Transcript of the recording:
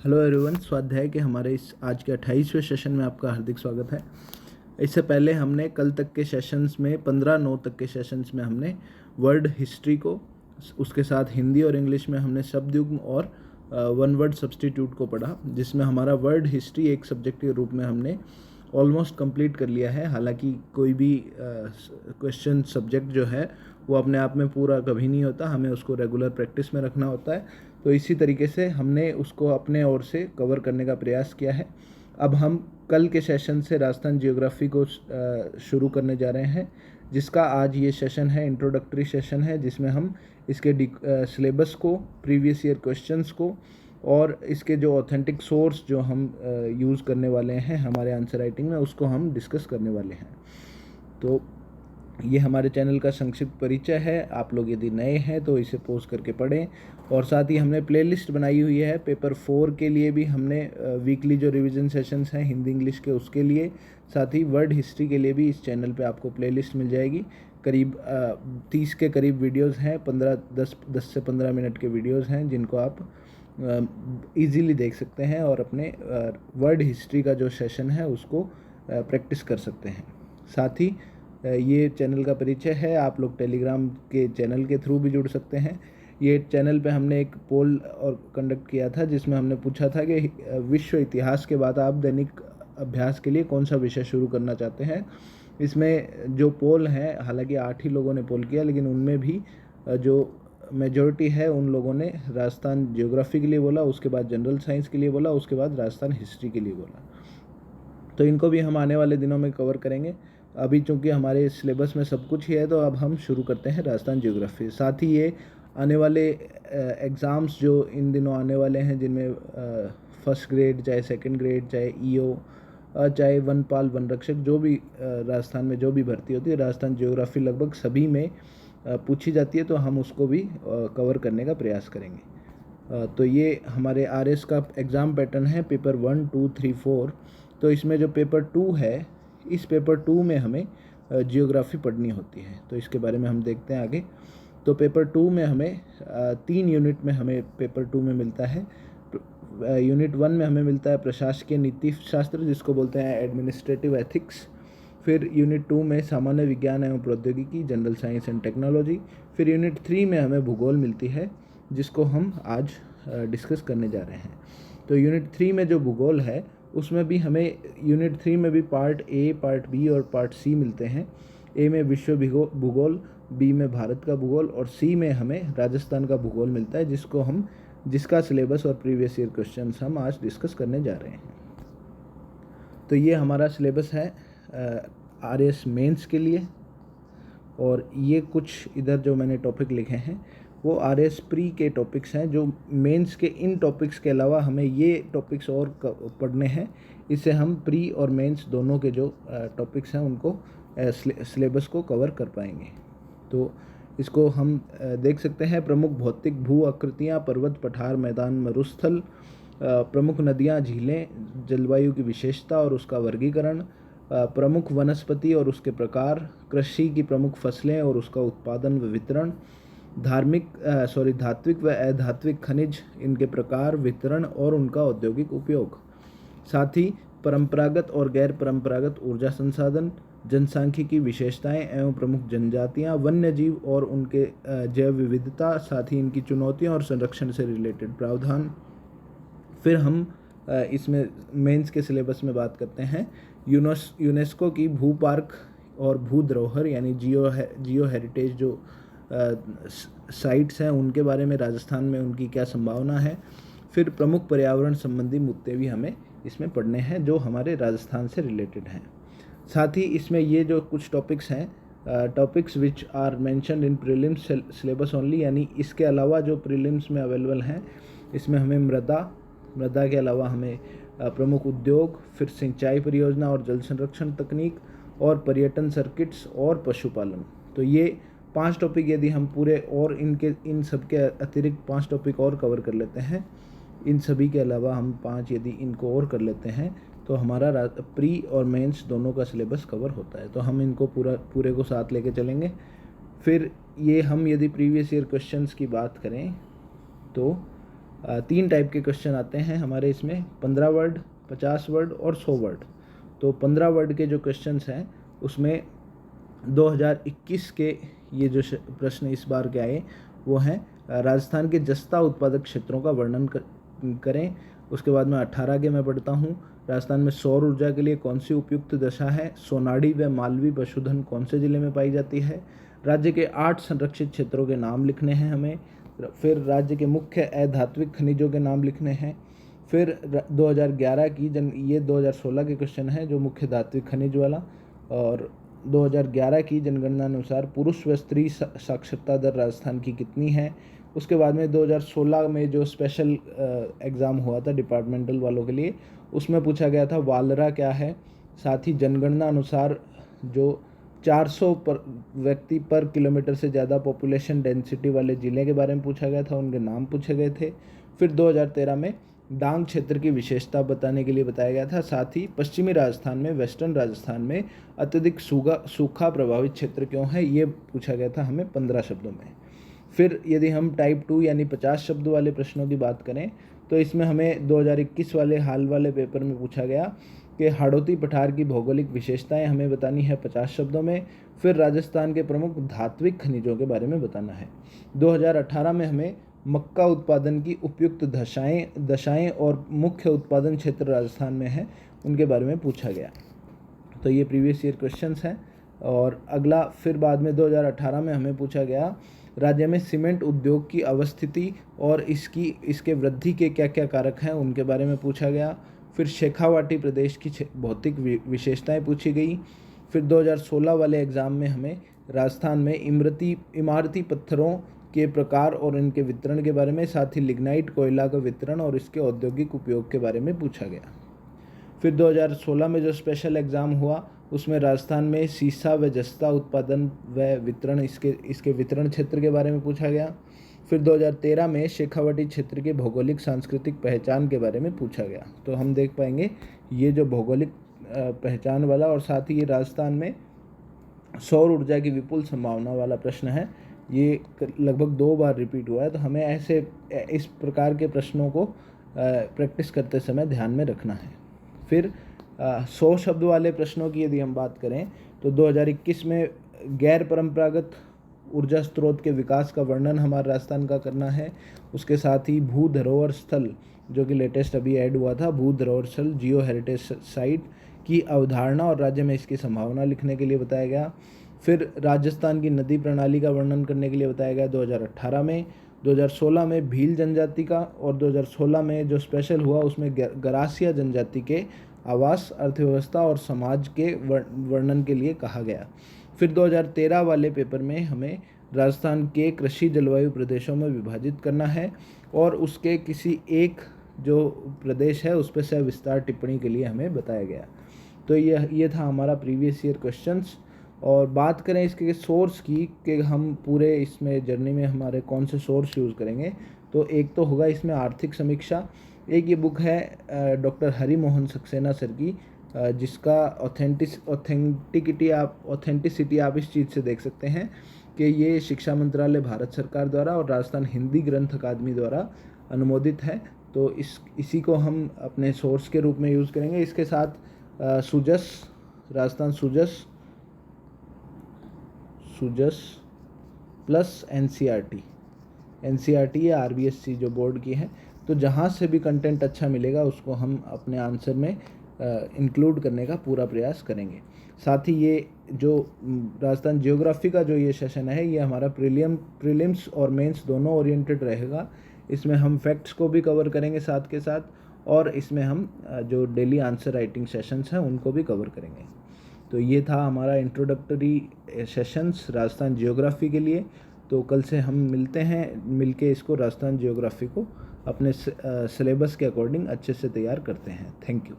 Hello everyone, स्वाध्याय के हमारे इस आज के 28वें सेशन में आपका हार्दिक स्वागत है। इससे पहले हमने कल तक के सेशंस में 15/9 तक के सेशंस में हमने वर्ड हिस्ट्री को, उसके साथ हिंदी और इंग्लिश में हमने शब्दयुग्म और वन वर्ड सब्स्टिट्यूट को पढ़ा, जिसमें हमारा वर्ड हिस्ट्री एक सब्जेक्ट के रूप में हमने ऑलमोस्ट कंप्लीट कर लिया है। हालांकि कोई भी क्वेश्चन सब्जेक्ट जो है वो अपने आप में पूरा कभी नहीं होता, हमें उसको रेगुलर प्रैक्टिस में रखना होता है। तो इसी तरीके से हमने उसको अपने ओर से कवर करने का प्रयास किया है। अब हम कल के सेशन से राजस्थान जियोग्राफी को शुरू करने जा रहे हैं, जिसका आज ये सेशन है, इंट्रोडक्टरी सेशन है, जिसमें हम इसके सिलेबस को, प्रीवियस ईयर क्वेश्चंस को और इसके जो ऑथेंटिक सोर्स जो हम यूज़ करने वाले हैं हमारे आंसर राइटिंग में, उसको हम डिस्कस करने वाले हैं। तो ये हमारे चैनल का संक्षिप्त परिचय है। आप लोग यदि नए हैं तो इसे पॉज करके पढ़ें। और साथ ही हमने प्लेलिस्ट बनाई हुई है पेपर 4 के लिए भी, हमने वीकली जो रिवीजन सेशंस हैं हिंदी इंग्लिश के, उसके लिए, साथ ही वर्ड हिस्ट्री के लिए भी इस चैनल पे आपको प्लेलिस्ट मिल जाएगी। करीब 30 के करीब वीडियोस हैं, 10 से 15 मिनट के वीडियोस हैं, जिनको आप इजीली देख सकते हैं और अपने वर्ड हिस्ट्री का जो सेशन है उसको प्रैक्टिस कर सकते हैं। साथ ही ये चैनल का परिचय है, आप लोग टेलीग्राम के चैनल के थ्रू भी जुड़ सकते हैं। ये चैनल पे हमने एक पोल और कंडक्ट किया था, जिसमें हमने पूछा था कि विश्व इतिहास के बाद आप दैनिक अभ्यास के लिए कौन सा विषय शुरू करना चाहते हैं। इसमें जो पोल हैं, हालांकि 8 ही लोगों ने पोल किया, लेकिन उनमें भी जो मेजॉरिटी है उन लोगों ने राजस्थान जियोग्राफी के लिए बोला, उसके बाद जनरल साइंस के लिए बोला, उसके बाद राजस्थान हिस्ट्री के लिए बोला। तो इनको भी हम आने वाले दिनों में कवर करेंगे। अभी चूंकि हमारे सिलेबस में सब कुछ ही है, तो अब हम शुरू करते हैं राजस्थान जियोग्राफी। साथ ही ये आने वाले एग्ज़ाम्स जो इन दिनों आने वाले हैं, जिनमें फर्स्ट ग्रेड, चाहे सेकंड ग्रेड, चाहे ईओ, चाहे वनपाल, वन रक्षक, जो भी राजस्थान में जो भी भर्ती होती है, राजस्थान जियोग्राफी लगभग सभी में पूछी जाती है, तो हम उसको भी कवर करने का प्रयास करेंगे। तो ये हमारे आरएस का एग्ज़ाम पैटर्न है, पेपर 1, 2, 3, 4। तो इसमें जो पेपर 2 है, इस पेपर 2 में हमें जियोग्राफी पढ़नी होती है, तो इसके बारे में हम देखते हैं आगे। तो पेपर 2 में हमें 3 यूनिट में हमें पेपर 2 में मिलता है। यूनिट 1 में हमें मिलता है प्रशासकीय नीति शास्त्र, जिसको बोलते हैं एडमिनिस्ट्रेटिव एथिक्स। फिर यूनिट 2 में सामान्य विज्ञान एवं प्रौद्योगिकी, जनरल साइंस एंड टेक्नोलॉजी। फिर यूनिट 3 में हमें भूगोल मिलती है, जिसको हम आज डिस्कस करने जा रहे हैं। तो यूनिट 3 में जो भूगोल है, उसमें भी हमें यूनिट 3 में भी पार्ट ए, पार्ट बी और पार्ट सी मिलते हैं। ए में विश्व भूगोल, बी में भारत का भूगोल और सी में हमें राजस्थान का भूगोल मिलता है, जिसका सिलेबस और प्रीवियस ईयर क्वेश्चन हम आज डिस्कस करने जा रहे हैं। तो ये हमारा सिलेबस है आरएस मेंस के लिए। और ये कुछ इधर जो मैंने टॉपिक लिखे हैं वो आरएस प्री के टॉपिक्स हैं, जो मेंस के इन टॉपिक्स के अलावा हमें ये टॉपिक्स और पढ़ने हैं। इससे हम प्री और मेंस दोनों के जो टॉपिक्स हैं उनको सिलेबस को कवर कर पाएंगे। तो इसको हम देख सकते हैं। प्रमुख भौतिक भू आकृतियाँ, पर्वत, पठार, मैदान, मरुस्थल, प्रमुख नदियाँ, झीलें, जलवायु की विशेषता और उसका वर्गीकरण, प्रमुख वनस्पति और उसके प्रकार, कृषि की प्रमुख फसलें और उसका उत्पादन व वितरण, धात्विक व अधात्विक खनिज, इनके प्रकार, वितरण और उनका औद्योगिक उपयोग। साथ ही परंपरागत और गैर परंपरागत ऊर्जा संसाधन, जनसांख्यिकी की विशेषताएं एवं प्रमुख जनजातियां, वन्य जीव और उनके जैव विविधता, साथ ही इनकी चुनौतियां और संरक्षण से रिलेटेड प्रावधान। फिर हम इसमें मेंस के सिलेबस में बात करते हैं यूनेस्को की भू पार्क और भू धरोहर यानी जियो हेरिटेज जो साइट्स हैं, उनके बारे में, राजस्थान में उनकी क्या संभावना है। फिर प्रमुख पर्यावरण संबंधी मुद्दे भी हमें इसमें पढ़ने हैं, जो हमारे राजस्थान से रिलेटेड हैं। साथ ही इसमें ये जो कुछ टॉपिक्स हैं, topics which are mentioned in prelims syllabus only, यानी इसके अलावा जो प्रीलिम्स में अवेलेबल हैं, इसमें हमें मृदा के अलावा हमें प्रमुख उद्योग, फिर सिंचाई परियोजना और जल संरक्षण तकनीक और पर्यटन सर्किट्स और पशुपालन। तो ये 5 टॉपिक यदि हम पूरे और इन सब के अतिरिक्त 5 टॉपिक और कवर कर लेते हैं, इन सभी के अलावा हम 5 यदि इनको और कर लेते हैं, तो हमारा प्री और मेंस दोनों का सिलेबस कवर होता है। तो हम इनको पूरे को साथ लेके चलेंगे। फिर ये हम यदि प्रीवियस ईयर क्वेश्चंस की बात करें, तो 3 टाइप के क्वेश्चन आते हैं हमारे इसमें, 15 वर्ड, 50 वर्ड और 100 वर्ड। तो 15 वर्ड के जो क्वेश्चंस हैं उसमें 2021 के ये जो प्रश्न इस बार के आए वो हैं, राजस्थान के जस्ता उत्पादक क्षेत्रों का वर्णन करें। उसके बाद में 18 के मैं पढ़ता हूँ, राजस्थान में सौर ऊर्जा के लिए कौन सी उपयुक्त दशा है, सोनाड़ी व मालवी पशुधन कौन से जिले में पाई जाती है, राज्य के 8 संरक्षित क्षेत्रों के नाम लिखने हैं हमें, फिर राज्य के मुख्य अधात्विक खनिजों के नाम लिखने हैं, फिर 2011 की ये 2016 के क्वेश्चन है जो मुख्य धात्विक खनिज वाला, और 2011 की जनगणना अनुसार पुरुष व स्त्री साक्षरता दर राजस्थान की कितनी है। उसके बाद में 2016 में जो स्पेशल एग्ज़ाम हुआ था डिपार्टमेंटल वालों के लिए, उसमें पूछा गया था वालरा क्या है। साथ ही जनगणना अनुसार जो 400 व्यक्ति पर किलोमीटर से ज़्यादा पॉपुलेशन डेंसिटी वाले ज़िले के बारे में पूछा गया था, उनके नाम पूछे गए थे। फिर 2013 में डांग क्षेत्र की विशेषता बताने के लिए बताया गया था। साथ ही पश्चिमी राजस्थान में, वेस्टर्न राजस्थान में अत्यधिक सूखा प्रभावित क्षेत्र क्यों है, ये पूछा गया था हमें 15 शब्दों में। फिर यदि हम टाइप 2 यानी 50 शब्द वाले प्रश्नों की बात करें तो इसमें हमें 2021 वाले हाल वाले पेपर में पूछा गया कि हाड़ौती पठार की भौगोलिक विशेषताएं हमें बतानी है 50 शब्दों में। फिर राजस्थान के प्रमुख धात्विक खनिजों के बारे में बताना है। 2018 में हमें मक्का उत्पादन की उपयुक्त दशाएं और मुख्य उत्पादन क्षेत्र राजस्थान में है उनके बारे में पूछा गया। तो ये प्रीवियस ईयर क्वेश्चंस हैं। और अगला फिर बाद में 2018 में हमें पूछा गया राज्य में सीमेंट उद्योग की अवस्थिति और इसके वृद्धि के क्या क्या कारक हैं उनके बारे में पूछा गया। फिर शेखावाटी प्रदेश की भौतिक विशेषताएं पूछी गई। फिर 2016 वाले एग्ज़ाम में हमें राजस्थान में इमारती पत्थरों के प्रकार और इनके वितरण के बारे में, साथ ही लिग्नाइट कोयला का वितरण और इसके औद्योगिक उपयोग के बारे में पूछा गया। फिर 2016 में जो स्पेशल एग्ज़ाम हुआ उसमें राजस्थान में सीसा व जस्ता उत्पादन व वितरण, इसके वितरण क्षेत्र के बारे में पूछा गया। फिर 2013 में शेखावाटी क्षेत्र के भौगोलिक सांस्कृतिक पहचान के बारे में पूछा गया। तो हम देख पाएंगे ये जो भौगोलिक पहचान वाला और साथ ही ये राजस्थान में सौर ऊर्जा की विपुल संभावना वाला प्रश्न है, ये लगभग 2 बार रिपीट हुआ है। तो हमें ऐसे इस प्रकार के प्रश्नों को प्रैक्टिस करते समय ध्यान में रखना है। फिर 100 शब्द वाले प्रश्नों की यदि हम बात करें तो 2021 में गैर परंपरागत ऊर्जा स्रोत के विकास का वर्णन हमारे राजस्थान का करना है। उसके साथ ही भू धरोहर स्थल जो कि लेटेस्ट अभी ऐड हुआ था, भू धरोहर स्थल जियो हेरिटेज साइट की अवधारणा और राज्य में इसकी संभावना लिखने के लिए बताया गया। फिर राजस्थान की नदी प्रणाली का वर्णन करने के लिए बताया गया 2018 में। 2016 में भील जनजाति का, और 2016 में जो स्पेशल हुआ उसमें गरासिया जनजाति के आवास, अर्थव्यवस्था और समाज के वर्णन के लिए कहा गया। फिर 2013 वाले पेपर में हमें राजस्थान के कृषि जलवायु प्रदेशों में विभाजित करना है और उसके किसी एक जो प्रदेश है उस पर सविस्तार टिप्पणी के लिए हमें बताया गया। तो ये था हमारा प्रीवियस ईयर क्वेश्चंस। और बात करें इसके सोर्स की कि हम पूरे इसमें जर्नी में हमारे कौन से सोर्स यूज़ करेंगे, तो एक तो होगा इसमें आर्थिक समीक्षा। एक ये बुक है डॉक्टर हरि मोहन सक्सेना सर की, जिसका ऑथेंटिसिटी आप इस चीज़ से देख सकते हैं कि ये शिक्षा मंत्रालय भारत सरकार द्वारा और राजस्थान हिंदी ग्रंथ अकादमी द्वारा अनुमोदित है। तो इसी को हम अपने सोर्स के रूप में यूज़ करेंगे। इसके साथ सुजस, राजस्थान सुजस प्लस एनसीईआरटी या आरबीएससी जो बोर्ड की है, तो जहाँ से भी कंटेंट अच्छा मिलेगा उसको हम अपने आंसर में इंक्लूड करने का पूरा प्रयास करेंगे। साथ ही ये जो राजस्थान जियोग्राफी का जो ये सेशन है ये हमारा प्रीलिम्स और मेंस दोनों ओरिएंटेड रहेगा। इसमें हम फैक्ट्स को भी कवर करेंगे साथ के साथ, और इसमें हम जो डेली आंसर राइटिंग सेशंस हैं उनको भी कवर करेंगे। तो ये था हमारा इंट्रोडक्टरी सेशंस राजस्थान जियोग्राफी के लिए। तो कल से हम मिलते हैं, मिलके इसको राजस्थान जियोग्राफी को अपने सिलेबस के अकॉर्डिंग अच्छे से तैयार करते हैं। Thank you.